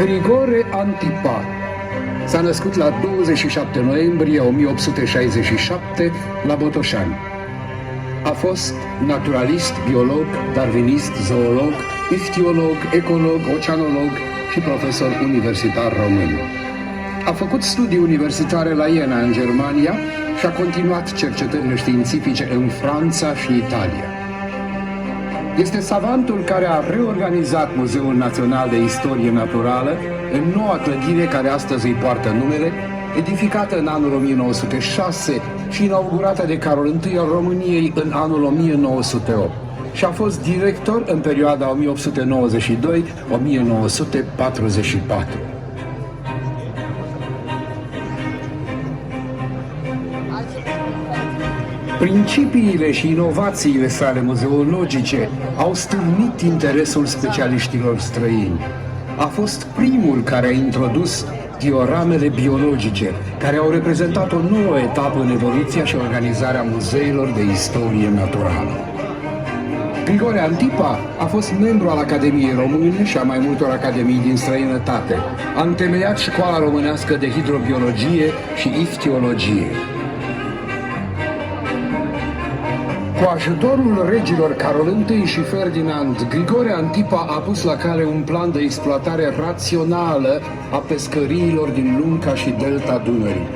Grigore Antipa s-a născut la 27 noiembrie 1867 la Botoșani. A fost naturalist, biolog, darwinist, zoolog, ichtiolog, ecolog, oceanolog și profesor universitar român. A făcut studii universitare la Jena, în Germania, și a continuat cercetările științifice în Franța și Italia. Este savantul care a reorganizat Muzeul Național de Istorie Naturală în noua clădire care astăzi îi poartă numele, edificată în anul 1906 și inaugurată de Carol I al României în anul 1908 și a fost director în perioada 1892-1944. Principiile și inovațiile sale muzeologice au stârnit interesul specialiștilor străini. A fost primul care a introdus dioramele biologice, care au reprezentat o nouă etapă în evoluția și organizarea muzeilor de istorie naturală. Grigore Antipa a fost membru al Academiei Române și a mai multor academii din străinătate. A întemeiat Școala Românească de Hidrobiologie și Ichtiologie. Cu ajutorul regilor Carol I și Ferdinand, Grigore Antipa a pus la cale un plan de exploatare rațională a pescăriilor din Lunca și delta Dunării.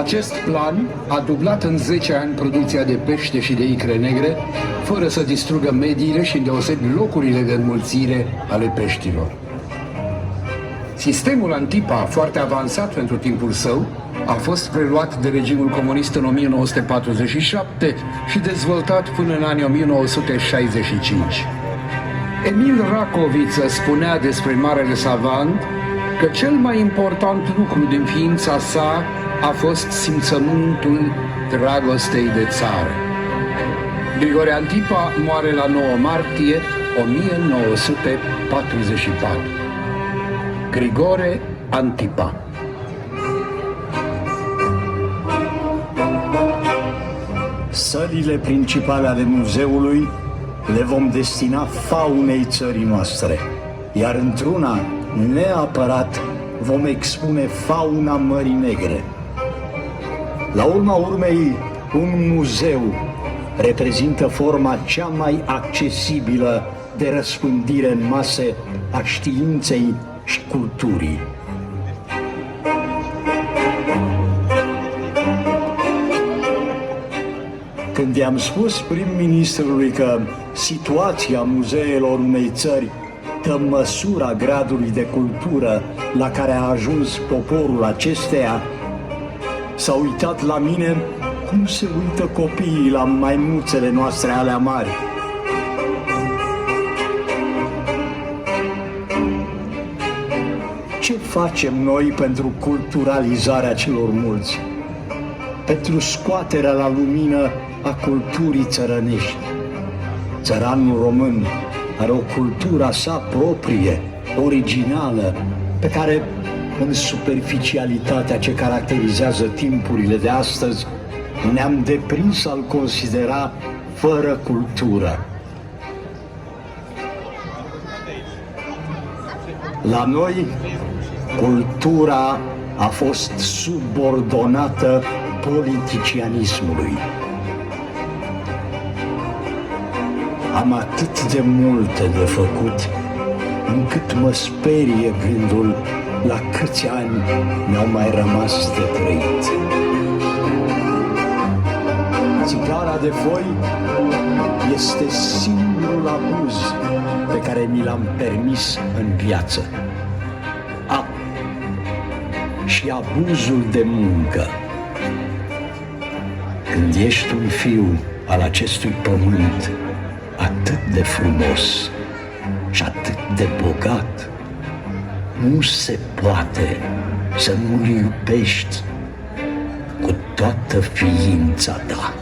Acest plan a dublat în 10 ani producția de pește și de icre negre, fără să distrugă mediile și îndeosebi locurile de înmulțire ale peștilor. Sistemul Antipa, foarte avansat pentru timpul său, a fost preluat de regimul comunist în 1947 și dezvoltat până în anii 1965. Emil Racoviță spunea despre marele savant că cel mai important lucru din ființa sa a fost simțământul dragostei de țară. Grigore Antipa moare la 9 martie 1944. Grigore Antipa. Sălile principale ale muzeului le vom destina faunei țării noastre, iar într-una, neapărat, vom expune fauna Mării Negre. La urma urmei, un muzeu reprezintă forma cea mai accesibilă de răspândire în mase a științei și culturii. Când i-am spus prim-ministrului că situația muzeelor unei țări dă măsura gradului de cultură la care a ajuns poporul acesteia, s-a uitat la mine cum se uită copiii la maimuțele noastre alea mari. Ce facem noi pentru culturalizarea celor mulți? Pentru scoaterea la lumină a culturii țărănești. Țăranul român are o cultură sa proprie, originală, pe care, în superficialitatea ce caracterizează timpurile de astăzi, ne-am deprins al considera fără cultură. La noi, cultura a fost subordonată politicianismului. Am atât de multe de făcut, încât mă sperie gândul la câți ani mi-au mai rămas de trăit. Țigara de foi este singurul abuz pe care mi l-am permis în viață. Și abuzul de muncă. Când ești un fiu al acestui pământ atât de frumos și atât de bogat, nu se poate să nu-l iubești cu toată ființa ta.